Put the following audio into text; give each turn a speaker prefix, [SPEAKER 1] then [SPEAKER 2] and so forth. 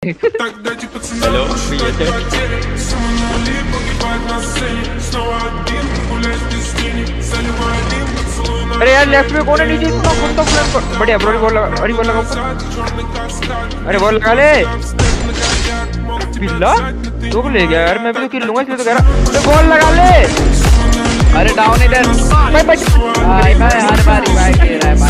[SPEAKER 1] Hello, приятель.
[SPEAKER 2] अरे यार left में कौन है? नीचे इतना कुत्ता प्लान बढ़िया ब्रो। बॉल लगा, अरे बॉल लगा, अरे बॉल लगा ले बिल्ला। दो को ले गया यार, मैं भी तो किल लूंगा इसलिए तो कह रहा। अरे बॉल लगा ले।
[SPEAKER 1] अरे डाउन इधर।
[SPEAKER 2] भाई भाई
[SPEAKER 1] भाई हर बार रिवाइव दे रहा है भाई।